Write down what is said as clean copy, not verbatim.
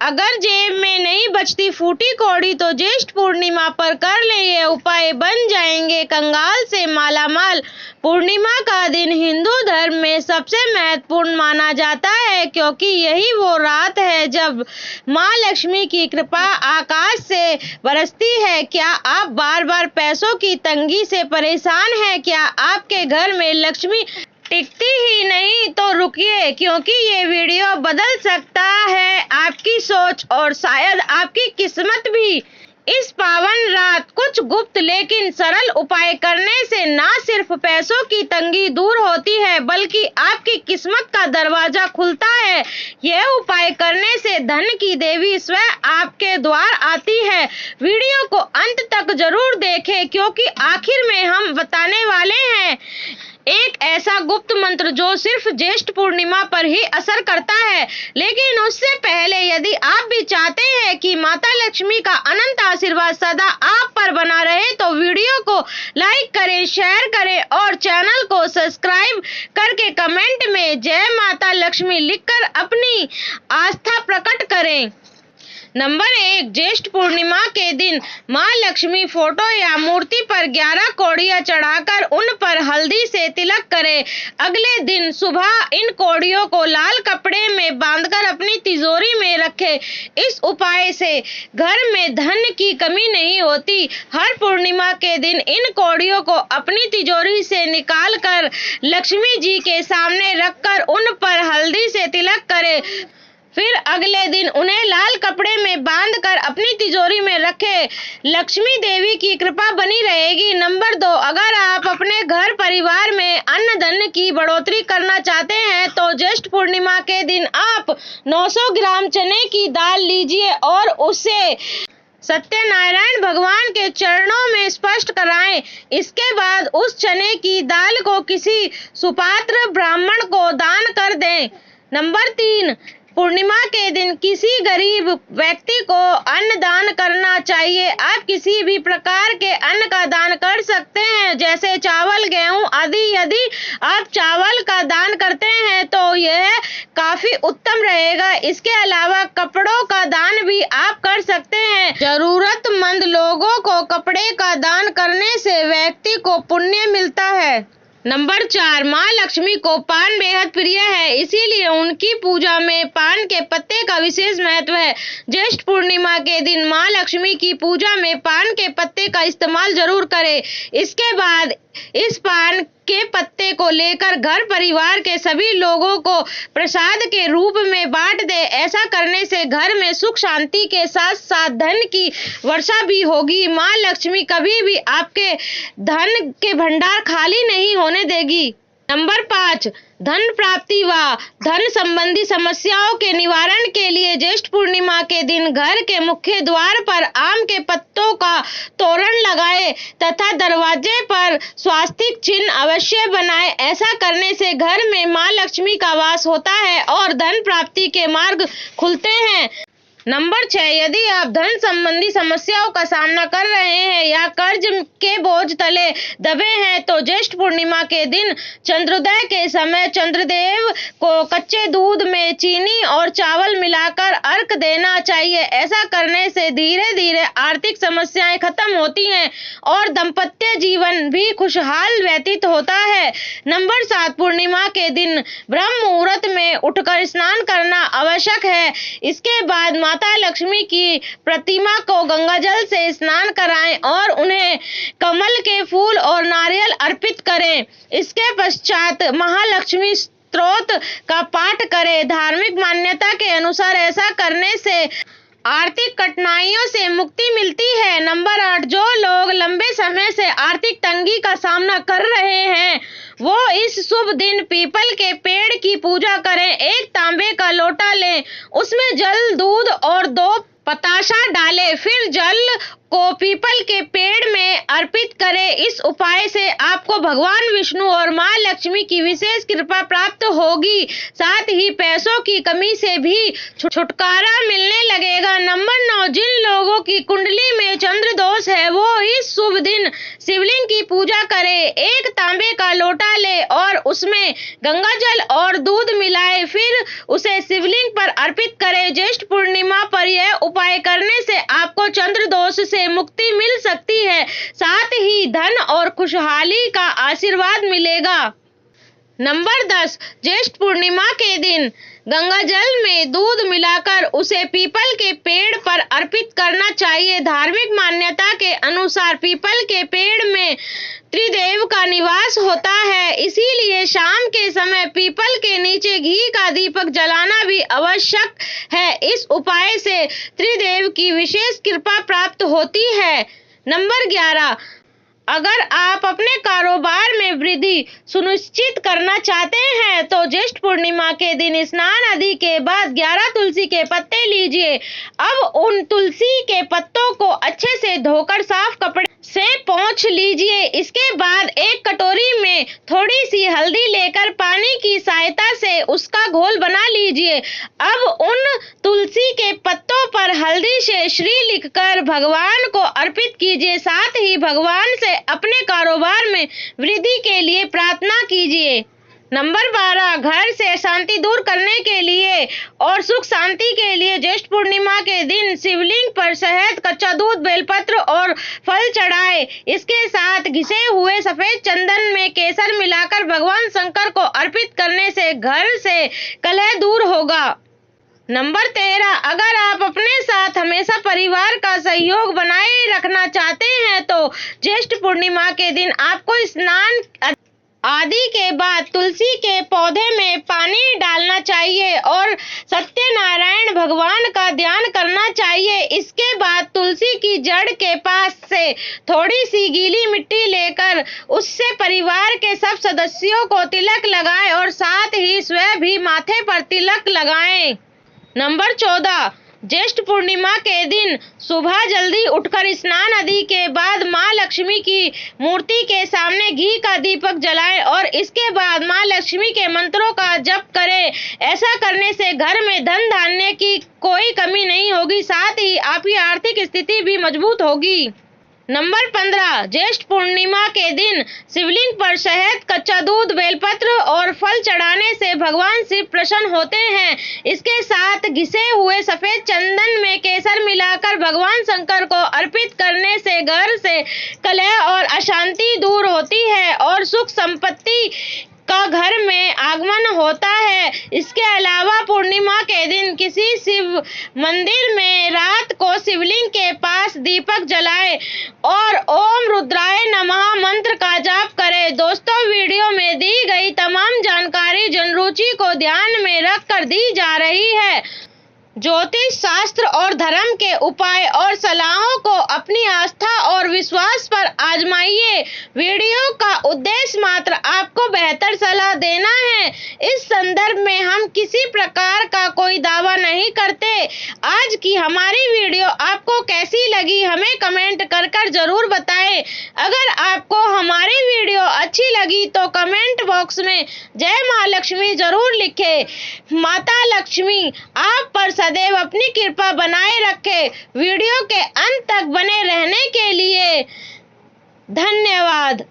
अगर जेब में नहीं बचती फूटी कौड़ी तो ज्येष्ठ पूर्णिमा पर कर ले ये उपाय, बन जाएंगे कंगाल से मालामाल। पूर्णिमा का दिन हिंदू धर्म में सबसे महत्वपूर्ण माना जाता है, क्योंकि यही वो रात है जब माँ लक्ष्मी की कृपा आकाश से बरसती है। क्या आप बार बार पैसों की तंगी से परेशान हैं? क्या आपके घर में लक्ष्मी टिकती ही नहीं? तो रुकिए, क्योंकि ये वीडियो बदल सकता है आपकी सोच और शायद आपकी किस्मत भी। इस पावन रात कुछ गुप्त लेकिन सरल उपाय करने से ना सिर्फ पैसों की तंगी दूर होती है, बल्कि आपकी किस्मत का दरवाजा खुलता है। यह उपाय करने से धन की देवी स्वयं आपके द्वार आती है। वीडियो को अंत तक जरूर देखें, क्योंकि आखिर में हम बताने वाले हैं एक ऐसा गुप्त मंत्र जो सिर्फ ज्येष्ठ पूर्णिमा पर ही असर करता है। लेकिन उससे पहले यदि आप भी चाहते हैं कि माता लक्ष्मी का अनंत आशीर्वाद सदा आप पर बना रहे, तो वीडियो को लाइक करें, शेयर करें और चैनल को सब्सक्राइब करके कमेंट में जय माता लक्ष्मी लिखकर अपनी आस्था प्रकट करें। नंबर 1, ज्येष्ठ पूर्णिमा के दिन माँ लक्ष्मी फोटो या मूर्ति पर 11 कौड़ियाँ चढ़ाकर उन पर हल्दी से तिलक करें। अगले दिन सुबह इन कौड़ियों को लाल कपड़े में बांधकर अपनी तिजोरी में रखें। इस उपाय से घर में धन की कमी नहीं होती। हर पूर्णिमा के दिन इन कौड़ियों को अपनी तिजोरी से निकालकर लक्ष्मी जी के सामने रखकर उन पर हल्दी से तिलक करें। फिर अगले दिन उन्हें लाल कपड़े में बांधकर अपनी तिजोरी में रखें। लक्ष्मी देवी की कृपा बनी रहेगी। नंबर 2, अगर आप अपने घर परिवार में अन्न धन की बढ़ोतरी करना चाहते हैं तो ज्येष्ठ पूर्णिमा के दिन आप 900 ग्राम चने की दाल लीजिए और उसे सत्यनारायण भगवान के चरणों में स्पर्श कराएं। इसके बाद उस चने की दाल को किसी सुपात्र ब्राह्मण को दान कर दें। नंबर 3, पूर्णिमा के दिन किसी गरीब व्यक्ति को अन्न दान करना चाहिए। आप किसी भी प्रकार के अन्न का दान कर सकते हैं, जैसे चावल, गेहूं आदि। यदि आप चावल का दान करते हैं तो यह काफी उत्तम रहेगा। इसके अलावा कपड़ों का दान भी आप कर सकते हैं। जरूरतमंद लोगों को कपड़े का दान करने से व्यक्ति को पुण्य मिलता है। नंबर 4, माँ लक्ष्मी को पान बेहद प्रिय है, इसीलिए उनकी पूजा में पान के पत्ते का विशेष महत्व है। ज्येष्ठ पूर्णिमा के दिन माँ लक्ष्मी की पूजा में पान के पत्ते का इस्तेमाल जरूर करें। इसके बाद इस पान के पत्ते को लेकर घर परिवार के सभी लोगों को प्रसाद के रूप में बांट दे। ऐसा करने से घर में सुख शांति के साथ साथ धन की वर्षा भी होगी। माँ लक्ष्मी कभी भी आपके धन के भंडार खाली नहीं होने देगी। नंबर 5, धन प्राप्ति व धन संबंधी समस्याओं के निवारण के लिए ज्येष्ठ पूर्णिमा के दिन घर के मुख्य द्वार पर आम के पत्तों का तोरण लगाएं तथा दरवाजे पर स्वास्तिक चिन्ह अवश्य बनाएं। ऐसा करने से घर में माँ लक्ष्मी का वास होता है और धन प्राप्ति के मार्ग खुलते हैं। नंबर 6, यदि आप धन संबंधी समस्याओं का सामना कर रहे हैं या कर्ज के बोझ तले दबे हैं, तो ज्येष्ठ पूर्णिमा के दिन चंद्रोदय के समय चंद्रदेव को कच्चे दूध में चीनी और चावल मिलाकर अर्घ देना चाहिए। ऐसा करने से धीरे धीरे आर्थिक समस्याएं खत्म होती हैं और दाम्पत्य जीवन भी खुशहाल व्यतीत होता है। नंबर 7, पूर्णिमा के दिन ब्रह्म मुहूर्त में उठकर स्नान करना आवश्यक है। इसके बाद माता लक्ष्मी की प्रतिमा को गंगाजल से स्नान कराएं और उन्हें कमल के फूल और नारियल अर्पित करें। इसके पश्चात महालक्ष्मी स्तोत्र का पाठ करें। धार्मिक मान्यता के अनुसार ऐसा करने से आर्थिक कठिनाइयों से मुक्ति मिलती है। नंबर 8, जो लोग लंबे समय से आर्थिक तंगी का सामना कर रहे हैं वो इस शुभ दिन पीपल के पेड़ की पूजा करें। एक तांबे का लोटा लें, उसमें जल, दूध और 2 बताशा डालें, फिर जल को पीपल के पेड़ में अर्पित करें। इस उपाय से आपको भगवान विष्णु और मां लक्ष्मी की विशेष कृपा प्राप्त होगी। साथ ही पैसों की कमी से भी छुटकारा मिलने लगेगा। नंबर 9, जिन लोगों की कुंडली में चंद्र दोष है वो इस शुभ दिन शिवलिंग की पूजा करें। एक तांबे का लोटा ले और उसमें गंगा जल और दूध मिलाए, फिर उसे शिवलिंग पर अर्पित करें। ज्येष्ठ पूर्णिमा पर यह उपाय करने से आपको चंद्र दोष से मुक्ति मिल सकती है, साथ ही धन और खुशहाली का आशीर्वाद मिलेगा। नंबर 10, ज्येष्ठ पूर्णिमा के दिन गंगा जल में दूध मिलाकर उसे पीपल के पेड़ पर अर्पित करना चाहिए। धार्मिक मान्यता के अनुसार पीपल के पेड़ में त्रिदेव का निवास होता है, इसीलिए शाम के समय पीपल के नीचे घी का दीपक जलाना भी आवश्यक है। इस उपाय से त्रिदेव की विशेष कृपा प्राप्त होती है। नंबर 11, अगर आप अपने कारोबार में वृद्धि सुनिश्चित करना चाहते हैं तो ज्येष्ठ पूर्णिमा के दिन स्नान आदि के बाद 11 तुलसी के पत्ते लीजिए। अब उन तुलसी के पत्तों को अच्छे से धोकर साफ कपड़े से पोंछ लीजिए। इसके बाद एक कटोरी में थोड़ी सी हल्दी लेकर पानी की सहायता से उसका घोल बना लीजिए। अब उन तुलसी के पत्तों पर हल्दी से श्री लिखकर भगवान को अर्पित कीजिए। साथ ही भगवान से अपने कारोबार में वृद्धि के लिए प्रार्थना कीजिए। नंबर 12, घर से शांति दूर करने के लिए और सुख शांति के लिए ज्येष्ठ पूर्णिमा के दिन शिवलिंग पर शहद, कच्चा दूध, बेलपत्र और फल चढ़ाएं। इसके साथ घिसे हुए सफेद चंदन में केसर मिलाकर भगवान शंकर को अर्पित करने से घर से कलह दूर होगा। नंबर 13, अगर आप अपने साथ हमेशा परिवार का सहयोग बनाए रखना चाहते हैं तो ज्येष्ठ पूर्णिमा के दिन आपको स्नान आदि के बाद तुलसी के पौधे में पानी डालना चाहिए और सत्यनारायण भगवान का ध्यान करना चाहिए। इसके बाद तुलसी की जड़ के पास से थोड़ी सी गीली मिट्टी लेकर उससे परिवार के सब सदस्यों को तिलक लगाएं और साथ ही स्वयं भी माथे पर तिलक लगाएं। नंबर 14, ज्येष्ठ पूर्णिमा के दिन सुबह जल्दी उठकर स्नान आदि के बाद मां लक्ष्मी की मूर्ति के सामने घी का दीपक जलाएं और इसके बाद मां लक्ष्मी के मंत्रों का जप करें। ऐसा करने से घर में धन धान्य की कोई कमी नहीं होगी, साथ ही आपकी आर्थिक स्थिति भी मजबूत होगी। नंबर 15, ज्येष्ठ पूर्णिमा के दिन शिवलिंग पर शहद, कच्चा दूध, बेलपत्र और फल चढ़ाने से भगवान शिव प्रसन्न होते हैं। इसके साथ घिसे हुए सफेद चंदन में केसर मिलाकर भगवान शंकर को अर्पित करने से घर से कलह और अशांति दूर होती है और सुख संपत्ति का घर में आगमन होता है। इसके अलावा पूर्णिमा के दिन किसी शिव मंदिर में रात को शिवलिंग के पास दीपक जलाएं और ओम रुद्राय नमः मंत्र का जाप करें। दोस्तों, वीडियो में दी गई तमाम जानकारी जनरुचि को ध्यान में रखकर दी जा रही है। ज्योतिष शास्त्र और धर्म के उपाय और सलाहों को अपनी आस्था और विश्वास पर आजमाइए। वीडियो का उद्देश्य मात्र आपको बेहतर सलाह देना है। इस संदर्भ में हम किसी प्रकार का कोई दावा नहीं करते। आज की हमारी वीडियो आपको कैसी लगी हमें कमेंट कर जरूर बताएं। अगर आपको हमारी वीडियो अच्छी लगी तो कमेंट बॉक्स में जय मां लक्ष्मी जरूर लिखें। माता लक्ष्मी आप पर सदैव अपनी कृपा बनाए रखे। वीडियो के अंत तक बने रहने के लिए धन्यवाद।